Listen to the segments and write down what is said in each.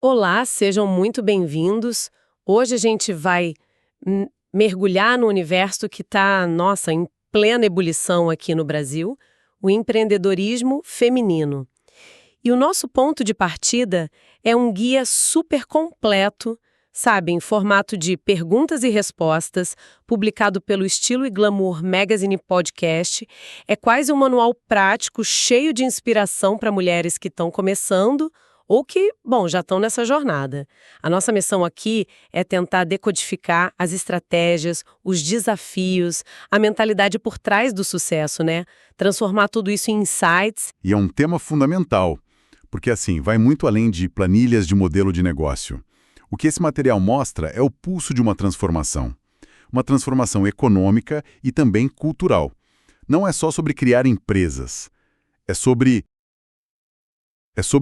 Olá, sejam muito bem-vindos. Hoje a gente vai mergulhar no universo que está, nossa, em plena ebulição aqui no Brasil, o empreendedorismo feminino. E o nosso ponto de partida é um guia super completo, sabe, em formato de perguntas e respostas, publicado pelo Estilo e Glamour Magazine Podcast. É quase um manual prático, cheio de inspiração para mulheres que estão começando ou que, bom, já estão nessa jornada. A nossa missão aqui é tentar decodificar as estratégias, os desafios, a mentalidade por trás do sucesso, né? Transformar tudo isso em insights. E é um tema fundamental, porque assim, vai muito além de planilhas de modelo de negócio. O que esse material mostra é o pulso de uma transformação econômica e também cultural. Não é só sobre criar empresas, é sobre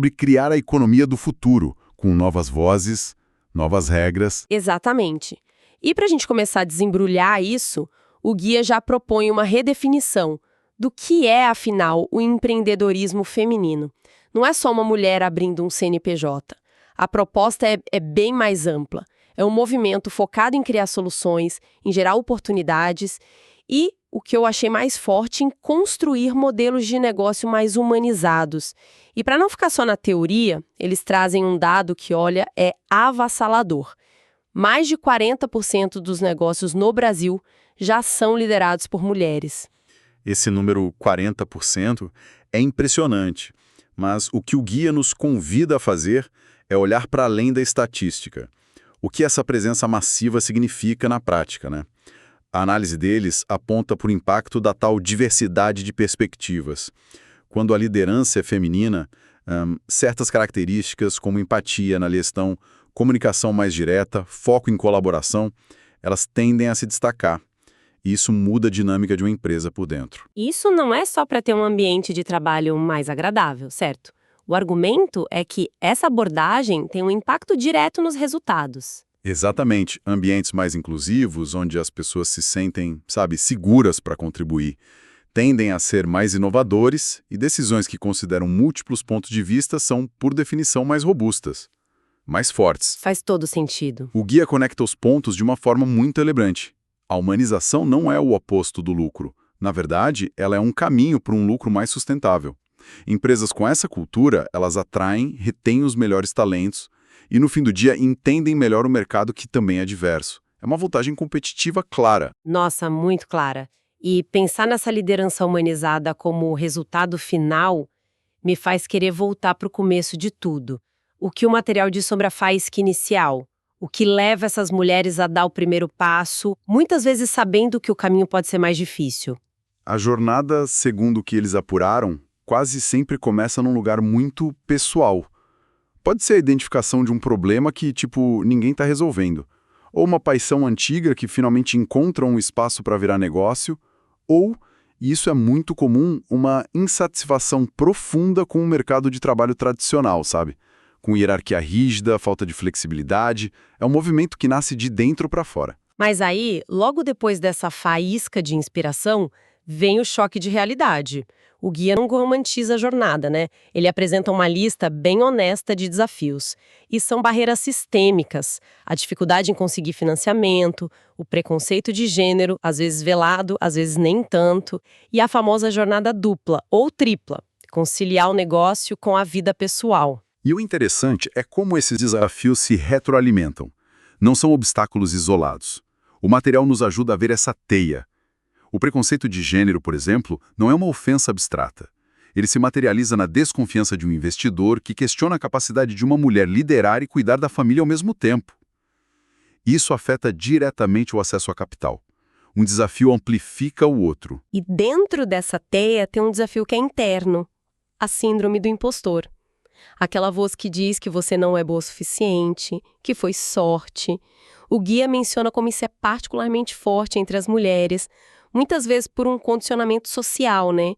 criar a economia do futuro, com novas vozes, novas regras. Exatamente. E para a gente começar a desembrulhar isso, o guia já propõe uma redefinição do que é, afinal, o empreendedorismo feminino. Não é só uma mulher abrindo um CNPJ. A proposta é bem mais ampla. É um movimento focado em criar soluções, em gerar oportunidades e, o que eu achei mais forte, em construir modelos de negócio mais humanizados. E para não ficar só na teoria, eles trazem um dado que, olha, é avassalador. Mais de 40% dos negócios no Brasil já são liderados por mulheres. Esse número 40% é impressionante, mas o que o guia nos convida a fazer é olhar para além da estatística. O que essa presença massiva significa na prática, né? A análise deles aponta para o impacto da tal diversidade de perspectivas. Quando a liderança é feminina, certas características como empatia na gestão, comunicação mais direta, foco em colaboração, elas tendem a se destacar. E isso muda a dinâmica de uma empresa por dentro. Isso não é só para ter um ambiente de trabalho mais agradável, certo? O argumento é que essa abordagem tem um impacto direto nos resultados. Exatamente. Ambientes mais inclusivos, onde as pessoas se sentem, seguras para contribuir, tendem a ser mais inovadores e decisões que consideram múltiplos pontos de vista são, por definição, mais robustas, mais fortes. Faz todo sentido. O guia conecta os pontos de uma forma muito elegante. A humanização não é o oposto do lucro. Na verdade, ela é um caminho para um lucro mais sustentável. Empresas com essa cultura, elas atraem, retêm os melhores talentos e, no fim do dia, entendem melhor o mercado que também é diverso. É uma vantagem competitiva clara. Nossa, muito clara. E pensar nessa liderança humanizada como resultado final me faz querer voltar para o começo de tudo. O que o material diz sobre a faísca inicial? O que leva essas mulheres a dar o primeiro passo, muitas vezes sabendo que o caminho pode ser mais difícil? A jornada, segundo o que eles apuraram, quase sempre começa num lugar muito pessoal. Pode ser a identificação de um problema que, ninguém está resolvendo. Ou uma paixão antiga que finalmente encontra um espaço para virar negócio. Ou, e isso é muito comum, uma insatisfação profunda com o mercado de trabalho tradicional, sabe? Com hierarquia rígida, falta de flexibilidade. É um movimento que nasce de dentro para fora. Mas aí, logo depois dessa faísca de inspiração, vem o choque de realidade. O guia não romantiza a jornada, né? Ele apresenta uma lista bem honesta de desafios. E são barreiras sistêmicas. A dificuldade em conseguir financiamento, o preconceito de gênero, às vezes velado, às vezes nem tanto, e a famosa jornada dupla ou tripla, conciliar o negócio com a vida pessoal. E o interessante é como esses desafios se retroalimentam. Não são obstáculos isolados. O material nos ajuda a ver essa teia. O preconceito de gênero, por exemplo, não é uma ofensa abstrata. Ele se materializa na desconfiança de um investidor que questiona a capacidade de uma mulher liderar e cuidar da família ao mesmo tempo. Isso afeta diretamente o acesso a capital. Um desafio amplifica o outro. E dentro dessa teia tem um desafio que é interno, a síndrome do impostor. Aquela voz que diz que você não é boa o suficiente, que foi sorte. O guia menciona como isso é particularmente forte entre as mulheres, muitas vezes por um condicionamento social, né?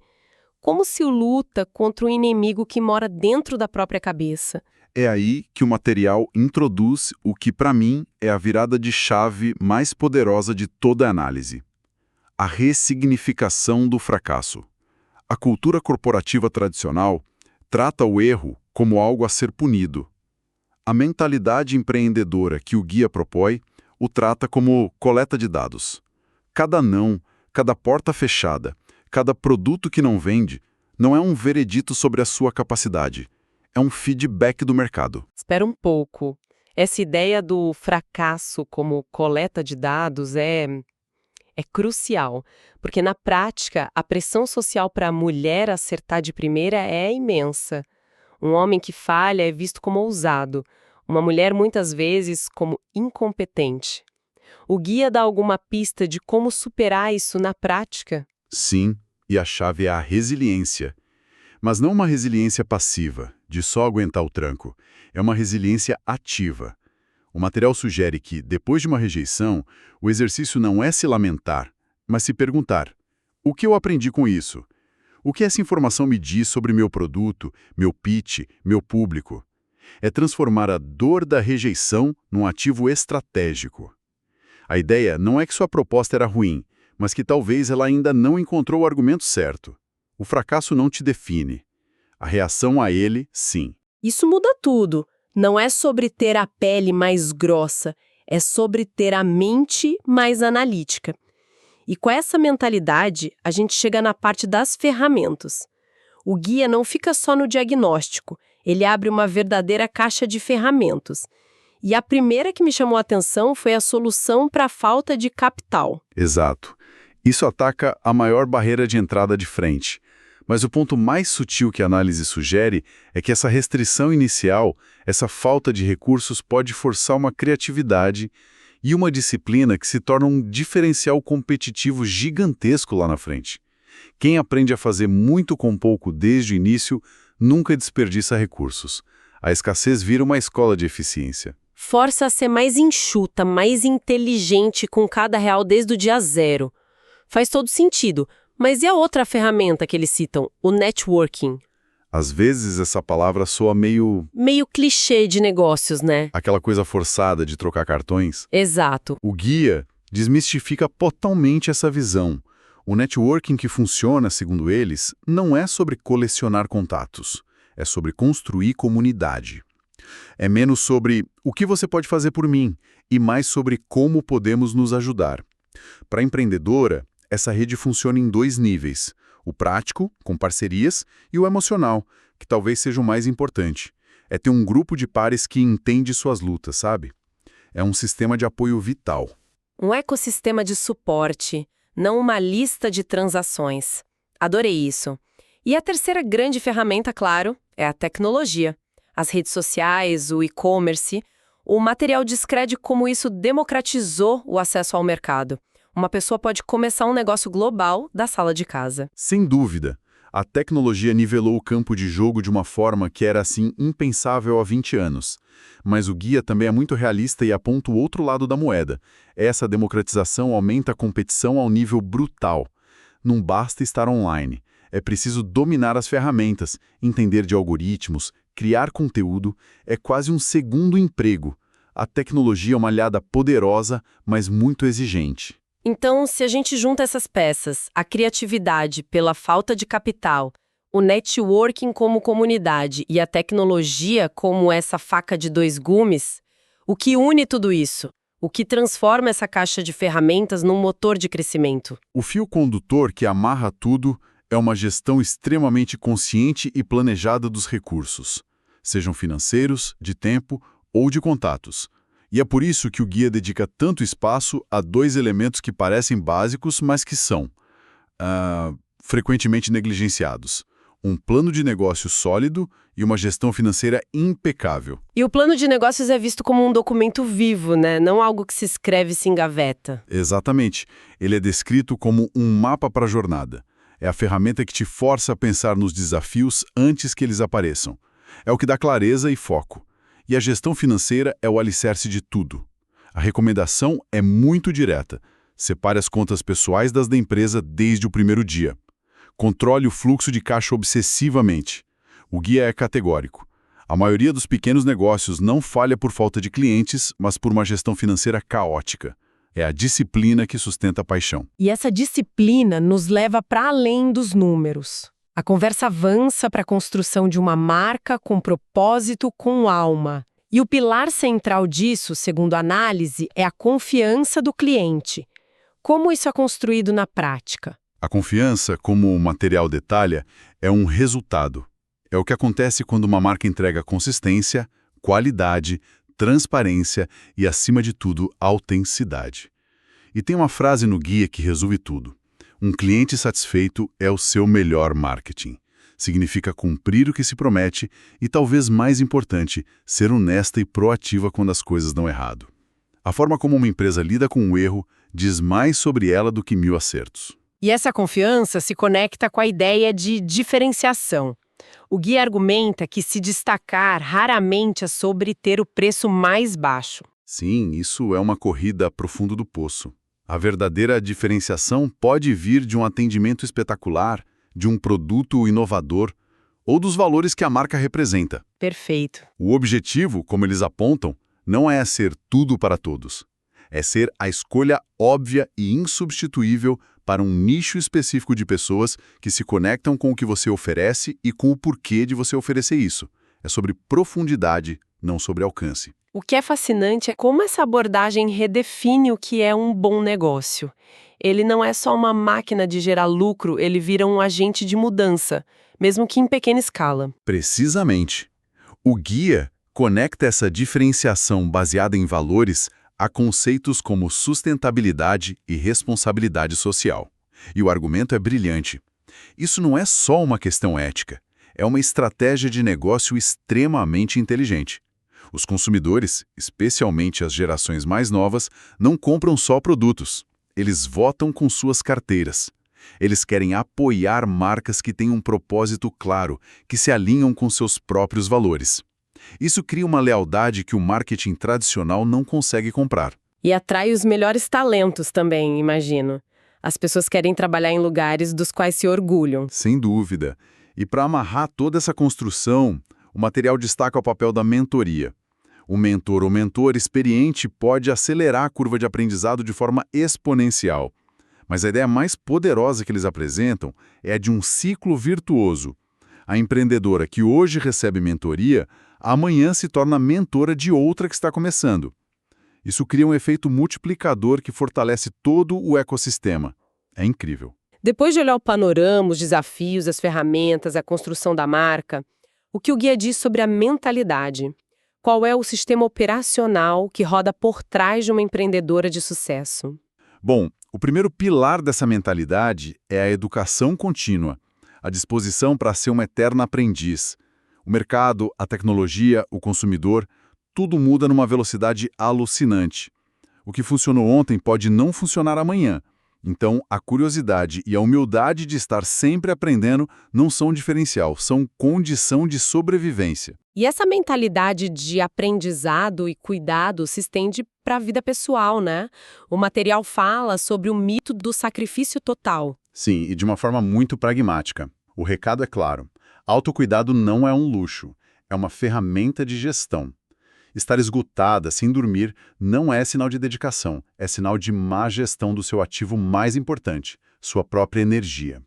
Como se luta contra um inimigo que mora dentro da própria cabeça. É aí que o material introduz o que, para mim, é a virada de chave mais poderosa de toda a análise. A ressignificação do fracasso. A cultura corporativa tradicional trata o erro como algo a ser punido. A mentalidade empreendedora que o guia propõe o trata como coleta de dados. Cada não, cada porta fechada, cada produto que não vende, não é um veredito sobre a sua capacidade. É um feedback do mercado. Espera um pouco. Essa ideia do fracasso como coleta de dados é crucial, porque na prática a pressão social para a mulher acertar de primeira é imensa. Um homem que falha é visto como ousado, uma mulher muitas vezes como incompetente. O guia dá alguma pista de como superar isso na prática? Sim, e a chave é a resiliência. Mas não uma resiliência passiva, de só aguentar o tranco. É uma resiliência ativa. O material sugere que, depois de uma rejeição, o exercício não é se lamentar, mas se perguntar: o que eu aprendi com isso? O que essa informação me diz sobre meu produto, meu pitch, meu público? É transformar a dor da rejeição num ativo estratégico. A ideia não é que sua proposta era ruim, mas que talvez ela ainda não encontrou o argumento certo. O fracasso não te define. A reação a ele, sim. Isso muda tudo. Não é sobre ter a pele mais grossa, é sobre ter a mente mais analítica. E com essa mentalidade, a gente chega na parte das ferramentas. O guia não fica só no diagnóstico, ele abre uma verdadeira caixa de ferramentas. E a primeira que me chamou a atenção foi a solução para a falta de capital. Exato. Isso ataca a maior barreira de entrada de frente. Mas o ponto mais sutil que a análise sugere é que essa restrição inicial, essa falta de recursos pode forçar uma criatividade e uma disciplina que se torna um diferencial competitivo gigantesco lá na frente. Quem aprende a fazer muito com pouco desde o início nunca desperdiça recursos. A escassez vira uma escola de eficiência. Força a ser mais enxuta, mais inteligente com cada real desde o dia zero. Faz todo sentido. Mas e a outra ferramenta que eles citam, o networking? Às vezes essa palavra soa meio clichê de negócios, né? aquela coisa forçada de trocar cartões. Exato. O guia desmistifica totalmente essa visão. O networking que funciona, segundo eles, não é sobre colecionar contatos. É sobre construir comunidade. É menos sobre o que você pode fazer por mim e mais sobre como podemos nos ajudar. Para a empreendedora, essa rede funciona em dois níveis, o prático, com parcerias, e o emocional, que talvez seja o mais importante. É ter um grupo de pares que entende suas lutas, sabe? É um sistema de apoio vital. Um ecossistema de suporte, não uma lista de transações. Adorei isso. E a terceira grande ferramenta, claro, é a tecnologia. As redes sociais, o e-commerce. O material descreve como isso democratizou o acesso ao mercado. Uma pessoa pode começar um negócio global da sala de casa. Sem dúvida, a tecnologia nivelou o campo de jogo de uma forma que era assim impensável há 20 anos. Mas o guia também é muito realista e aponta o outro lado da moeda. Essa democratização aumenta a competição ao nível brutal. Não basta estar online. É preciso dominar as ferramentas, entender de algoritmos, criar conteúdo. É quase um segundo emprego. A tecnologia é uma aliada poderosa, mas muito exigente. Então, se a gente junta essas peças, a criatividade pela falta de capital, o networking como comunidade e a tecnologia como essa faca de dois gumes, o que une tudo isso? O que transforma essa caixa de ferramentas num motor de crescimento? O fio condutor que amarra tudo é uma gestão extremamente consciente e planejada dos recursos, sejam financeiros, de tempo ou de contatos. E é por isso que o guia dedica tanto espaço a dois elementos que parecem básicos, mas que são frequentemente negligenciados. Um plano de negócio sólido e uma gestão financeira impecável. E o plano de negócios é visto como um documento vivo, né? Não algo que se escreve e se engaveta. Exatamente. Ele é descrito como um mapa para a jornada. É a ferramenta que te força a pensar nos desafios antes que eles apareçam. É o que dá clareza e foco. E a gestão financeira é o alicerce de tudo. A recomendação é muito direta. Separe as contas pessoais das da empresa desde o primeiro dia. Controle o fluxo de caixa obsessivamente. O guia é categórico. A maioria dos pequenos negócios não falha por falta de clientes, mas por uma gestão financeira caótica. É a disciplina que sustenta a paixão. E essa disciplina nos leva para além dos números. A conversa avança para a construção de uma marca com propósito, com alma. E o pilar central disso, segundo a análise, é a confiança do cliente. Como isso é construído na prática? A confiança, como o material detalha, é um resultado. É o que acontece quando uma marca entrega consistência, qualidade, transparência e, acima de tudo, autenticidade. E tem uma frase no guia que resume tudo. Um cliente satisfeito é o seu melhor marketing. Significa cumprir o que se promete e, talvez mais importante, ser honesta e proativa quando as coisas dão errado. A forma como uma empresa lida com o erro diz mais sobre ela do que 1000 acertos. E essa confiança se conecta com a ideia de diferenciação. O guia argumenta que se destacar raramente é sobre ter o preço mais baixo. Sim, isso é uma corrida pro fundo do poço. A verdadeira diferenciação pode vir de um atendimento espetacular, de um produto inovador ou dos valores que a marca representa. Perfeito. O objetivo, como eles apontam, não é ser tudo para todos. É ser a escolha óbvia e insubstituível para um nicho específico de pessoas que se conectam com o que você oferece e com o porquê de você oferecer isso. É sobre profundidade, não sobre alcance. O que é fascinante é como essa abordagem redefine o que é um bom negócio. Ele não é só uma máquina de gerar lucro, ele vira um agente de mudança, mesmo que em pequena escala. Precisamente. O guia conecta essa diferenciação baseada em valores a conceitos como sustentabilidade e responsabilidade social. E o argumento é brilhante. Isso não é só uma questão ética, é uma estratégia de negócio extremamente inteligente. Os consumidores, especialmente as gerações mais novas, não compram só produtos. Eles votam com suas carteiras. Eles querem apoiar marcas que têm um propósito claro, que se alinham com seus próprios valores. Isso cria uma lealdade que o marketing tradicional não consegue comprar. E atrai os melhores talentos também, imagino. As pessoas querem trabalhar em lugares dos quais se orgulham. Sem dúvida. E para amarrar toda essa construção, o material destaca o papel da mentoria. O mentor ou mentor experiente pode acelerar a curva de aprendizado de forma exponencial. Mas a ideia mais poderosa que eles apresentam é a de um ciclo virtuoso. A empreendedora que hoje recebe mentoria, amanhã se torna mentora de outra que está começando. Isso cria um efeito multiplicador que fortalece todo o ecossistema. É incrível. Depois de olhar o panorama, os desafios, as ferramentas, a construção da marca, o que o guia diz sobre a mentalidade? Qual é o sistema operacional que roda por trás de uma empreendedora de sucesso? Bom, o primeiro pilar dessa mentalidade é a educação contínua, a disposição para ser um eterno aprendiz. O mercado, a tecnologia, o consumidor, tudo muda numa velocidade alucinante. O que funcionou ontem pode não funcionar amanhã. Então, a curiosidade e a humildade de estar sempre aprendendo não são diferencial, são condição de sobrevivência. E essa mentalidade de aprendizado e cuidado se estende para a vida pessoal, né? O material fala sobre o mito do sacrifício total. Sim, e de uma forma muito pragmática. O recado é claro. Autocuidado não é um luxo, é uma ferramenta de gestão. Estar esgotada, sem dormir, não é sinal de dedicação, é sinal de má gestão do seu ativo mais importante, sua própria energia.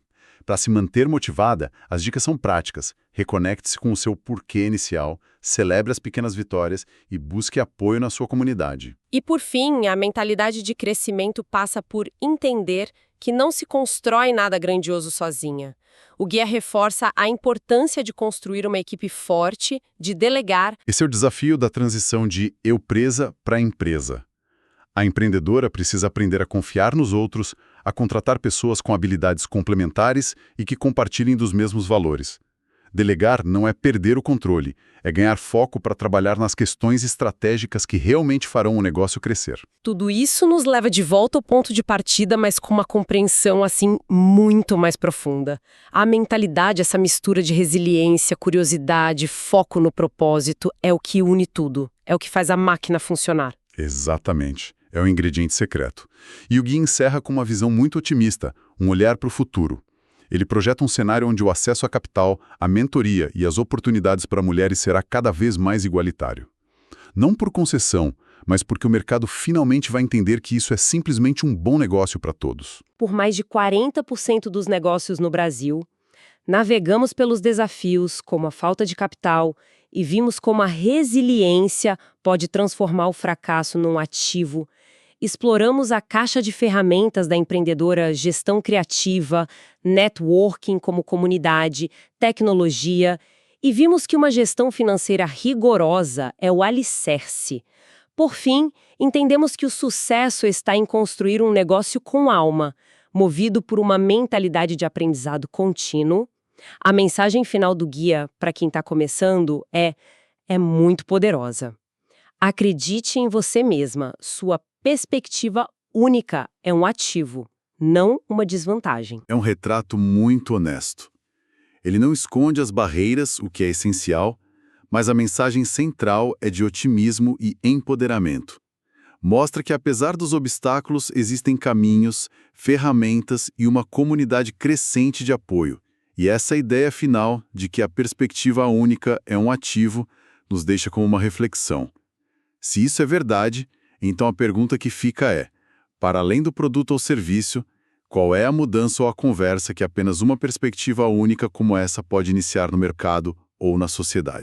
Para se manter motivada, as dicas são práticas. Reconecte-se com o seu porquê inicial, celebre as pequenas vitórias e busque apoio na sua comunidade. E por fim, a mentalidade de crescimento passa por entender que não se constrói nada grandioso sozinha. O guia reforça a importância de construir uma equipe forte, de delegar. Esse é o desafio da transição de eu-presa para empresa. A empreendedora precisa aprender a confiar nos outros, a contratar pessoas com habilidades complementares e que compartilhem dos mesmos valores. Delegar não é perder o controle, é ganhar foco para trabalhar nas questões estratégicas que realmente farão o negócio crescer. Tudo isso nos leva de volta ao ponto de partida, mas com uma compreensão, assim, muito mais profunda. A mentalidade, essa mistura de resiliência, curiosidade, foco no propósito, é o que une tudo. É o que faz a máquina funcionar. Exatamente. É o ingrediente secreto. E o guia encerra com uma visão muito otimista, um olhar para o futuro. Ele projeta um cenário onde o acesso à capital, a mentoria e as oportunidades para mulheres será cada vez mais igualitário. Não por concessão, mas porque o mercado finalmente vai entender que isso é simplesmente um bom negócio para todos. Por mais de 40% dos negócios no Brasil, navegamos pelos desafios como a falta de capital, e vimos como a resiliência pode transformar o fracasso num ativo. Exploramos a caixa de ferramentas da empreendedora gestão criativa, networking como comunidade, tecnologia, e vimos que uma gestão financeira rigorosa é o alicerce. Por fim, entendemos que o sucesso está em construir um negócio com alma, movido por uma mentalidade de aprendizado contínuo. A mensagem final do guia, para quem está começando, é muito poderosa. Acredite em você mesma, sua perspectiva única é um ativo, não uma desvantagem. É um retrato muito honesto. Ele não esconde as barreiras, o que é essencial, mas a mensagem central é de otimismo e empoderamento. Mostra que, apesar dos obstáculos, existem caminhos, ferramentas e uma comunidade crescente de apoio. E essa ideia final de que a perspectiva única é um ativo nos deixa com uma reflexão. Se isso é verdade, então a pergunta que fica é, para além do produto ou serviço, qual é a mudança ou a conversa que apenas uma perspectiva única como essa pode iniciar no mercado ou na sociedade?